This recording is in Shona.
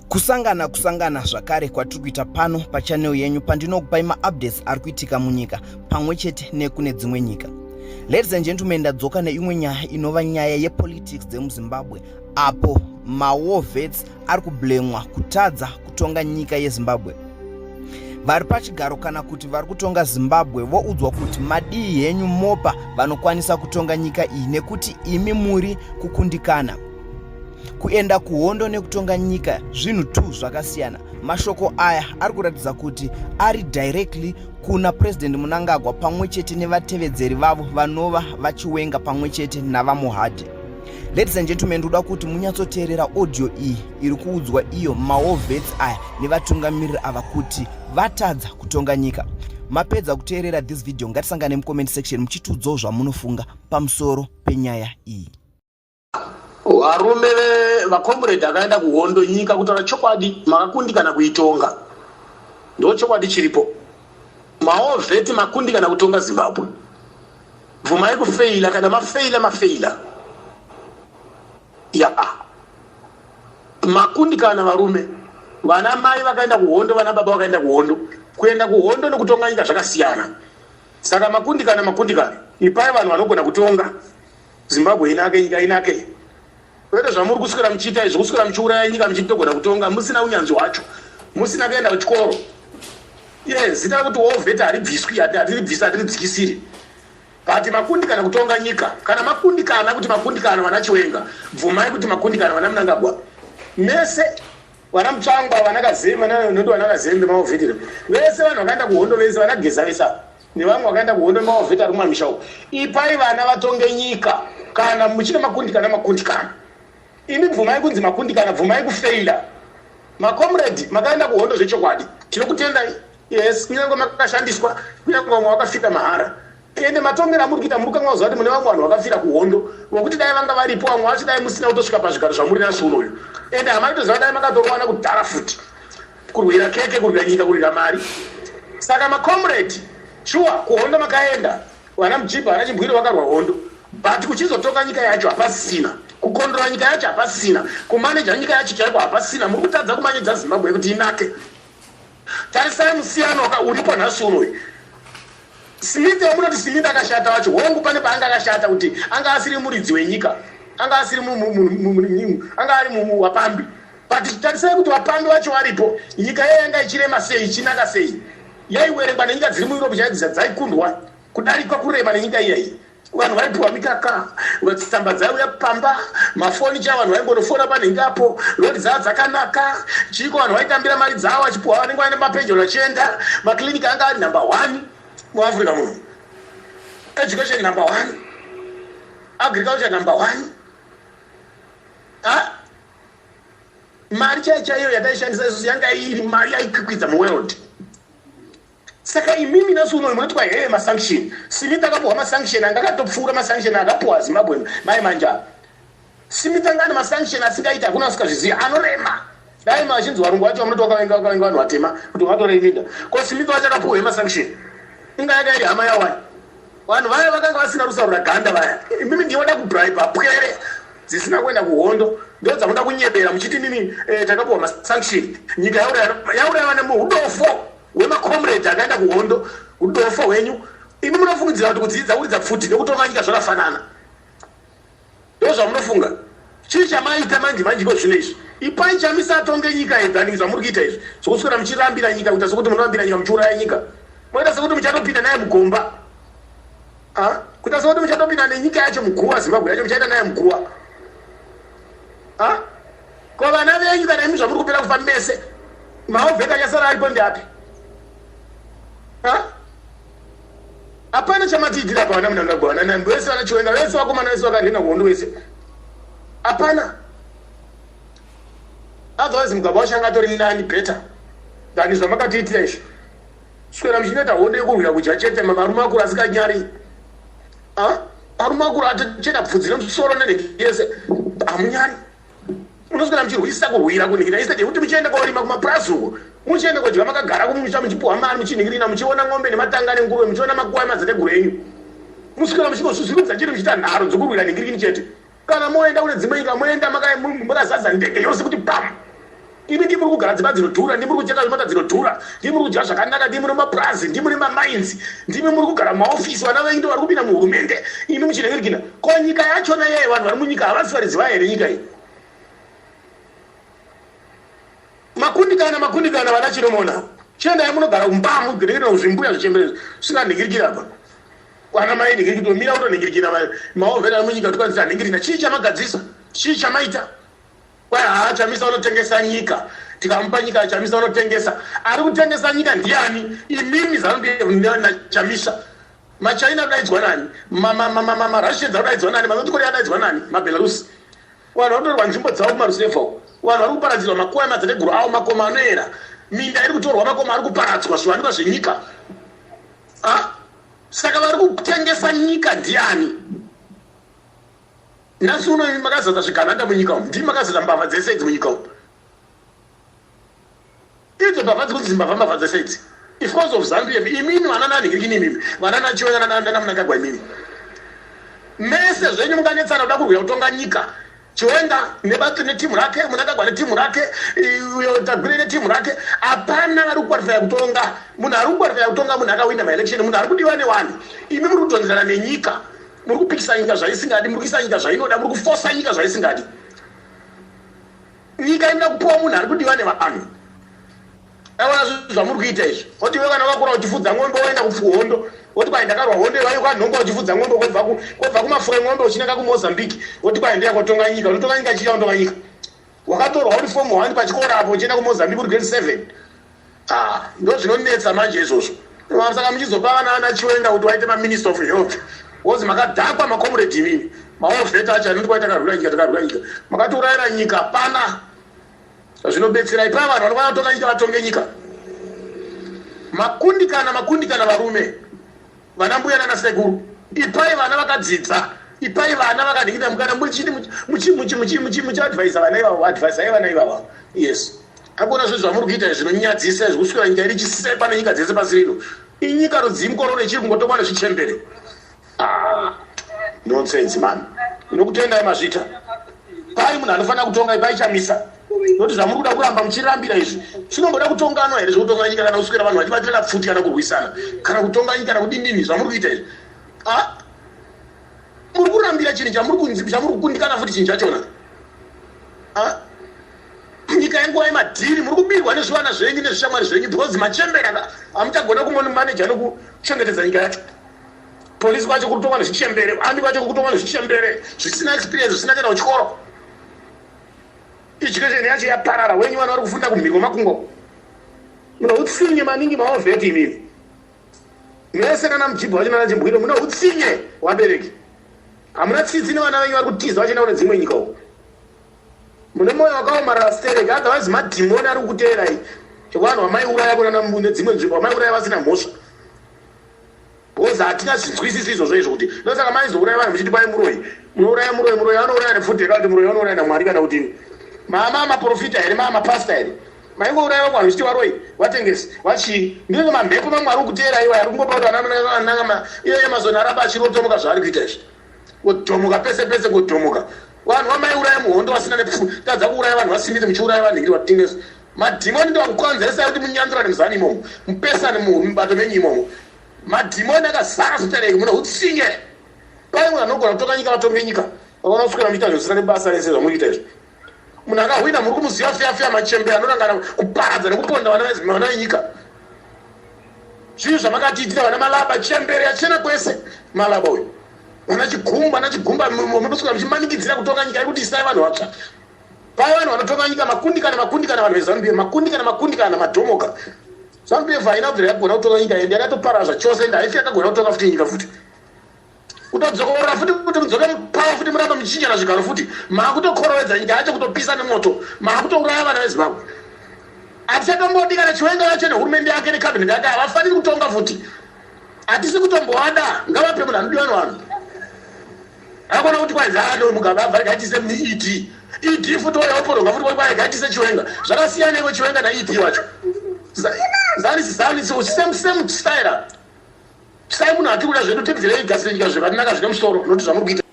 kusangana zvakare kwatiri kuita pano pachannel yenyu pandinokupai maupdates ari kuitika munyika pamwe chete nekune dzimwe nyika. Ladies and gentlemen, ndadzoka neimwe nyaya inova nyaya yepolitics dzemuZimbabwe apo mawar vets ari kublemwa kutadza kutonga nyika yeZimbabwe. Vari pachigaro kana kuti vari kutonga Zimbabwe voudzwa kuti madii henyu mopa vanokwanisa kutonga nyika iyi nekuti imi muri kukundikana. Kuenda kuhondo nekutonga nyika zvinhu tu zvakasiyana. Mashoko aya ari kuratidza kuti ari directly kuna President Mnangagwa pamwe chete nevatevedzeri vavo vanova vachiwenga pamwe chete navamuhadhi. Ladies and gentlemen, ndoda kuti munyatsoteerera audio iyi iri kuudzwa iyo mawar vets aya nevatungamiriri ava kuti vatadza kutonga nyika. Mapedza kuteerera this video, ngatisangane mucomment section muchitiudzawo zvamunofunga pamusoro penyaya iyi. Varume vakomrade akaenda kuhondo nyika kutaura chokwadi makakundikana kuitonga. Ndo chokwadi chiripo. Mawar vets makundikana kutonga Zimbabwe. Bvumai kufeila kana mafeila. Ya. Makundikana varume. Vana mai vakaenda kuhondo, vana baba vakaenda kuhondo. Kuenda kuhondo nekutonga nyika zvakasiyana. Saka makundikana. Ipai vanhu vanogona kutonga Zimbabwe inake nyika inake. Kwete zvamuri kuswera muchiita izvo, kuswera muchiuraya nyika muchitogona kutonga musina unyanzvi hwacho. Musina kuenda kuchikoro. Yes, zita kuti war vet haribviswi, hatiridzikisiri. But makundikana kutonga nyika. Kana makundikana kuti makundikana vana Chiwenga, bvumai kuti makundikana vana Mnangagwa. Mese vana Mutsvangwa, vana Kazembe, nondo vana Kazembe mawar vet. Vese vanhu vakaenda kuhondo, vese vana Geza vesa. Nevamwe vakaenda kuhondo mawar vet ari mumamisha uko. Ipai vana vatonge nyika kana muchine makundikana. Imi bvumai kunzi makundikana, bvumai kufeila. Makomrade makaenda kuhondo zvechokwadi. Tinokutendai. Yes, kunyange makashandiswa, kunyange vamwe vakafika mahara. Ende matongera muri kuita muri kangauza kuti mune vamwe vanhu vakafira kuhondo vokuti dai vanga varipo vamwe vacho dai musina kutosvika pazvigaro zvamuri nasu unoyu. Ende hamai toziva dai makatowana kudhara futi kurwira keke, kurwira nyika, kurwira mari. Saka makomrade shuwa kuhondo makaenda, vana Mujibha vana Chimbwire vakarwa hondo, but kuchizotonga nyika yacho hapasisina, kukondora nyika yacho hapasisina, kumaneja nyika yacho chaiko hapasisina. Muri kutadza kumanedza Zimbabwe kuti inake. Tarisai musiyano uripo nhasi unoyu. Smith yamunoti Smith akashata wacho, hongu pane paanga akashata kuti anga asiri muridzi wenyika, anga asiri anga ari wapambi. But tarisai kuti vapambi vacho varipo, nyika yanga ichirema sei, ichinaka sei. Yaiwerengwa nenyika dziri muEurope chaidzisa dzaikundwa kudarika kurema nenyika iyeyi. Vanhu vaipiwa mikaka, tsamba dzaiuya pamba, mafonicha vanhu vaingonofona panhengapo, rodi dzavo dzakanaka, chiko vanhu vaitambira mari dzavo vachipuwa vanenge vaine mapenjoro vachienda, makliniki anga ari number 1 muAfrica muno. Education number 1. Agriculture number 1. Mari chaiyo yataishandisa isusu yanga iri mari yaikwikwidza muworld. Saka imimi nasu unoyu munoti kwa masanction. Smith akapuwa masanction, anga akatopfuura masanction akapuwa Zimbabwe mai manja. Smith anga ane masanction asingaita hakuna asikazviziva, anorema. Dai machinzi varungu vacho vamunoti wakavenga vanhu vatema kuti vatoreivinda. Ko Smith vacho akapuwa masanction. Inga yakairi hama yawani. Vanhu vaya vakanga vasina rusaro raganda vaya. Imimi ndinoda kubribe pwere dzisina kuenda kuhondo. Ndo dzamuda kunyebera muchiti mimi takapuwa masanction. Nyika yauraya vane muudofo wemakomrade akaenda kuhondo, udofo hwenyu. Imi munofungidzira kuti kudzidza uridza pfuti nekutonga nyika zvakafanana. Ndo zvamunofunga. Chii chamaita manje kwezvino izvi. Ipai chamisa atonge nyika yedhaningi zvamuri kuita izvi. Zvokuswera muchirambira nyika kuita sokuti munorambira nyika muchiuraya nyika. Moita sokuti muchatopinda naye mugomba. Kuita sokuti muchatopinda nenyika yacho muguva, Zimbabwe yacho muchaita naye muguva. Ko vana venyu kana imi zvamuri kupera kufa mese, mawar vet achasara aripo ndeapi? Hapana chamatiitira pa vana Mnangagwa, vana Nambi vese vana Chiwenga vese vakomana vese vakarina kuhondo vese. Hapana. Otherwise Mugaba wacho anga atori nani better than zvamakatiitira izvi. Swera muchinoita hondo yekurwira kudya chete, marume akuru asikanyari. Marume akuru atochena bvudzi remusoro nenhenge yese hamunyari. Unoswera muchirwisa kurwira kunhingirira instead yekuti muchienda korima kumapurazi uko, muchienda kodya makagara kumusha muchipuwa mari muchinhingirina, muchiona ng'ombe nematanga nenguruve, muchiona makuwa emadzitateguru enyu. Muswera muchingosuzurudza chiri muchiita nharo dzokurwira nhingirikini chete. Kana moenda kune dzimwe nyika moenda makazadza ndege yose kuti pam. imi ndimuri kugara dzimba dzinodhura, ndimuri kutenga zvimota dzinodhura, ndimuri kudya zvakanaka, ndimuri mapurazi, ndimuri mamainzi, ndimi muri kugara mumaofisi, vana venyu ndo vari kupinda muhurumende, imi muchinengirikina. Ko nyika yachona yeye vanhu vari munyika havasi variziva here nyika iyi? Makundikana vana chinomona. Chiendai munogara kumbamu kunengirikina kuzvimbuya zvichembere zvisinganingirikira apa. Vana mai ningirikira mira kutoningirikira maovhera munyika tukwanisa ningirikina. Chii chamagadzisa? Chii chamaita? Kwai chamisa unotengesa nyika. Tikamupa nyika chamisa unotengesa. Ari kutengesa nyika ndiani? Imimi ZANU-PF nachamisa. Machina adaidzwa nani? Russians adaidzwa nani? North Korea adaidzwa nani? Belarus. Vanhu vanotorwa nzvimbo dzavo kumarusevha. Vanhu vari kuparadzirwa makuva emadzitateguru avo, makoma anoera. Minda iri kutorwa, makoma ari kuparadzwa zviwanikwa zvenyika. Saka vari kutengesa nyika ndiani? Nhasi uno makazadza zvigananda munyika umu. Ndimi makazadza mbavha dzese idzi munyika umu. Idzo mbavha dziri kunzi mbavha dzese idzi. Because of ZANU-PF, imini vana naningirikini imimi. Vana nachiona nana munakagwa imimi. Mese zvenyu mukanetsana kuda kurwira kutonga nyika. Chiwenga netimu rake, munakagwa netimu rake, Tagwire netimu rake, hapana vari kukwalifya kutonga. Munhu ari kukwalifya kutonga munhu akawina maelection, munhu ari kudiwa newani. Imi muri kutonzerana nenyika. Muri kupikisa nyika zvaisingadi, muri kuisa nyika zvainoda, muri kufosa nyika zvaisingadi. Nyika inoda kupuwa munhu ari kudiwa nevanhu. Awana zvinhu zvamuri kuita izvi. Oti wewe kana wakura uchifudza ng'ombe woenda kuhondo. Oti kwai ndakarwa hondo iwayo kwanhongo uchifudza ng'ombe kwobva kumafuka ng'ombe uchinanga kuMozambique. Oti kwai ndiya kutonga nyika. Unotonga nyika chiya kutonga nyika. Wakatorwa uri form 1 pachikora apo uchienda kuMozambique uri grade 7. Ndo zvinonetsa manje izvozvo. Saka muchizopa vana Chiwenga kuti waite minister of health. Wozi makadhakwa makomrade imini. Maofeta acho anoti kwaita karwira nyika. Makatourayira nyika pana. Zvinobetsera ipa vanhu vanokwana kutonga nyika vatonge nyika. Makundikana varume. Vana mbuya nana sekuru. Ipai vana vakadzidza. Ipai vana vakadhikita mukana muchi-advisa vana ivavo. Advisa vana ivavo. Yes. Hakuna zvinhu zvamuri kuita zvinonyadzisa zvikuswera nyika iri chisepa nenyika dzese pasi rino. Inyika rudzimukoro rechiri kungotongwa nezvichembere. Nonsense man. Inokutendai mazvita. Pai munhu anofanira kutonga ipai chamisa. Noti zvamuri kuda kuramba muchirambira izvi. Zvinomboda kutonganwa here zvokutonga nyika kana kuswera vanhu vachibatira pfuti kana kurwisana. Kana kutonga nyika kana kudindini zvamuri kuita izvi. Muri kurambira chinhu chamuri kukundikana futi chinhu chachona. Nyika yenguva yemadhiri muri kubirwa nezvivana zvenyu nezvishamwari zvenyu because machembera hamuchagona kumaneja nokuchengetedza nyika yacho. Polisi kwacho kurutonga nezvichembere, ami kwacho kurutonga nezvichembere, zvisina experience, zvisina kuenda kuchikoro. Education yacho yaparara, wenyu vana vari kufunda kumhiri kwemakungwa. Muna utsinye maningi maovheti imini. Mese kana mujibha wacho nana chimbwiro, muna utsinye wabereki. Hamuna tsitsi nevana venyu vari kutiza vachienda kune dzimwe nyika uko. Mune moyo wakaomarara stereki, otherwise madhimoni ari kuteera iyi. Vanhu vamaiuraya kuna dzimwe nzvimbo, vamaiuraya vasina mhosva. Because hatina zvinzwisisi izvozvo izvo kuti ndosaka maizouraya vanhu muchiti pai muroyi. Munouraya muroyi anouraya nefuti kana kuti muroyi anouraya naMwari kana kuti maprofita here mapasta here. Maingouraya vanhu muchiti varoyi vatengesi vachii. Ndizvo mamhepo mamwe ari kuteera iwa ari kungopa kuti vanananga iye Amazon aramba achirotomuka zvaari kuita izvi. Kutomuka pese kutomuka. Vanhu vamaiuraya muhondo vasina nepfu. Tadza kuuraya vanhu vasimidze muchiuraya vanhu ngiri vatengesi. Madhimoni ndo akukonzeresa kuti munyanzurane muzani imomo. Mupesane mubato menyu imomo. Madhimoni akazara zvitareki muna utsinye. Pai munhu anogona kutonga nyika vatonge nyika. Vakaona kuswera muchiita zvisina nebasa rese zvamuriita izvi. Munhu akahwina muri kumuziva fiya machembere anorangana kuparadza nekuponda vana venyika. Zvinhu zvamakatiitira vana malaba chembere yachena kwese malaba uyu. Vana chigumba munoswera muchimanikidzira kutonga nyika yekuti isai vanhu vatsva. Pai vanhu vanotonga nyika makundikana vanhu veZANU-PF makundikana madhomoka. ZANU-PF haina kubvira yakagona kutonga nyika ende yakatoparazva chose ende haifi yakagona kutonga futi nyika futi. Kutodzokorora futi kuti mudzoke pawa futi muramba muchichinyana zvigaro futi. Maakutokorovedza nyika yacho kutopisa nemoto. Maakutouraya vana veZimbabwe. Hatichatombodi kana Chiwenga yacho nehurumende yake nekabineti yake havafaniri kutonga futi. Hatisi kutombowada ngavape munhu anodiwa nevanhu. Hakuna kuti kwai ZANU mugaba gaitise ED. ED futi wayaporonga futi kwai gaitise Chiwenga. Zvakasiyana iwe Chiwenga na ED wacho. ZANU same style. Sai munhu ati kuda zvedu tepedzerei gasi nyika zvakanaka zvine musoro noti zvamuri kuita.